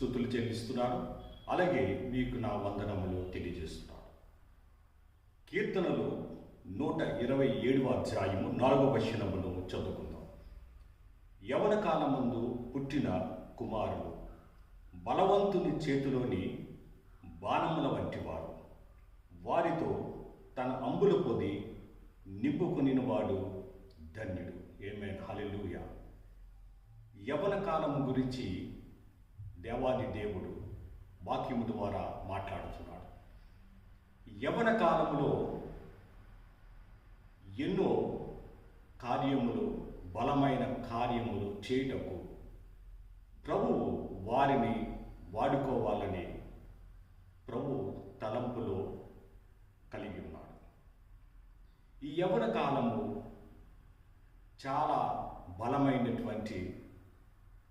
స్తుతులు చెల్లిస్తున్నాను. అలాగే మీకు నా వందనములు తెలియజేస్తున్నాను. కీర్తనలు 127వ అధ్యాయము 4వ వచనమును చదువుకుందాం. యవన కాలమందు పుట్టిన కుమారులు బలవంతుని చేతిలోని బాణముల వంటివారు. వారితో తన అంబుల పొది నింపుకొనినవాడు ధన్యుడు. ఆమేన్, హల్లెలూయా. యవన కాలము గురించి దేవాది దేవుడు వాక్యము ద్వారా మాట్లాడుతున్నాడు. యవన కాలములో ఎన్నో కార్యములు, బలమైన కార్యములు చేయుటకు ప్రభువు వారిని వాడుకోవాలని ప్రభు తలంపులో కలిగి ఉన్నాడు. ఈ యవన కాలము చాలా బలమైనటువంటి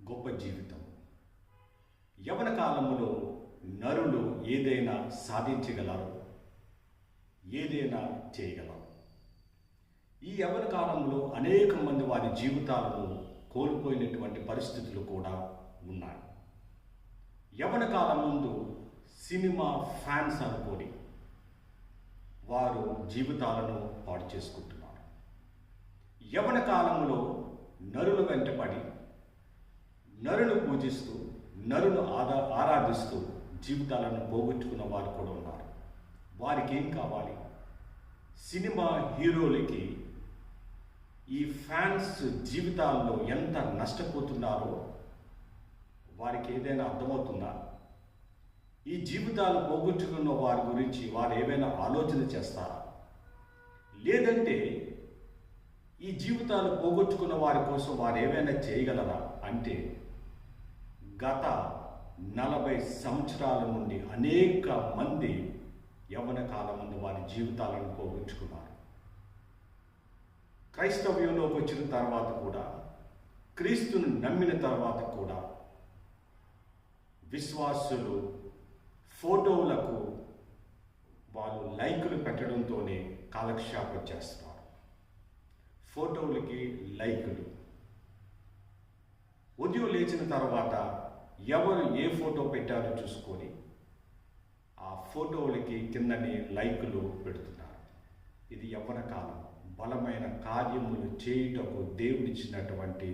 గొప్ప జీవితం. యవన కాలములో నరులు ఏదైనా సాధించగలరు, ఏదైనా చేయగలరు. ఈ యవన కాలంలో అనేక మంది వారి జీవితాలను కోల్పోయినటువంటి పరిస్థితులు కూడా ఉన్నాయి. యవన కాలం ముందు సినిమా ఫ్యాన్స్ అనుకోని వారు జీవితాలను పాడు చేసుకుంటున్నారు. యవన కాలంలో నరుల వెంటపడి నరును పూజిస్తూ నరును ఆరాధిస్తూ జీవితాలను పోగొట్టుకున్న వారు కూడా ఉన్నారు. వారికి ఏం కావాలి? సినిమా హీరోలకి ఈ ఫ్యాన్స్ జీవితాల్లో ఎంత నష్టపోతున్నారో వారికి ఏదైనా అర్థమవుతుందా? ఈ జీవితాలు పోగొట్టుకున్న వారి గురించి వారు ఏమైనా ఆలోచన చేస్తారా? లేదంటే ఈ జీవితాలు పోగొట్టుకున్న వారి కోసం వారు ఏమైనా చేయగలరా అంటే, గత 40 సంవత్సరాల నుండి అనేక మంది యవ్వన కాలం ముందు వారి జీవితాలను పోగొట్టుకున్నారు. క్రైస్తవ్యంలోకి వచ్చిన తర్వాత కూడా, క్రీస్తును నమ్మిన తర్వాత కూడా విశ్వాసులు ఫోటోలకు వాళ్ళు లైకులు పెట్టడంతోనే కాలక్షేపం చేస్తున్నారు. ఫోటోలకి లైకులు. ఉదయం లేచిన తర్వాత ఎవరు ఏ ఫోటో పెట్టారో చూసుకొని ఆ ఫోటోలకి కిందని లైకులు పెడుతున్నారు. ఇది యవ్వన కాలం. బలమైన కార్యములు చేయుటకు దేవుడిచ్చినటువంటి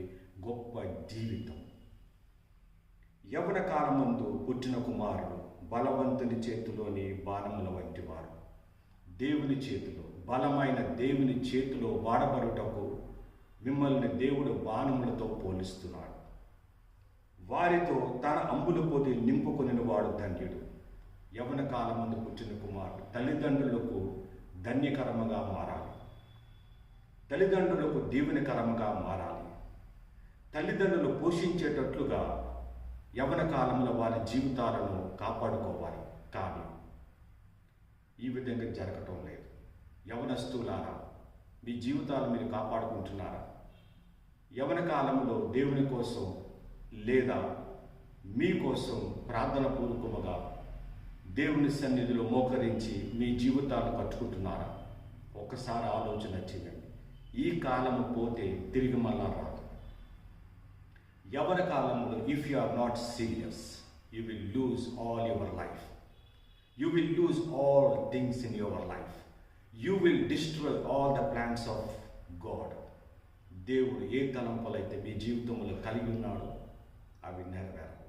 గొప్ప జీవితం. యవ్వన కాలం ముందు పుట్టిన కుమారుడు బలవంతుని చేతిలోని బాణముల వంటి వారు. దేవుని చేతిలో, బలమైన దేవుని చేతిలో వాడబడుటకు మిమ్మల్ని దేవుడు బాణములతో పోలిస్తున్నాడు. వారితో తన అంబుల పొది నింపుకొనిన వాడు ధన్యుడు. యవన కాలం ముందు పుట్టిన కుమారుడు తల్లిదండ్రులకు ధన్యకరముగా మారాలి. తల్లిదండ్రులకు దీవెనకరముగా మారాలి. తల్లిదండ్రులు పోషించేటట్లుగా యవన కాలంలో వారి జీవితాలను కాపాడుకోవాలి. కానీ ఈ విధంగా జరగటం లేదు. యవనస్తులారా, మీ జీవితాలు మీరు కాపాడుకుంటున్నారా? యవన కాలంలో దేవుని కోసం లేదా మీకోసం ప్రార్థన పూర్వకముగా దేవుని సన్నిధిలో మోకరించి మీ జీవితాలు కట్టుకుంటున్నారా? ఒక్కసారి ఆలోచన చేయండి. ఈ కాలము పోతే తిరిగి మళ్ళా రాదు. యవన కాలంలో if you are not serious, you will lose all your life. You will lose all things in your life. You will destroy all the plans of God. దేవుడు ఏ తలంపులైతే మీ జీవితంలో కలిగి ఉన్నాడో అవి నెరవేరవు.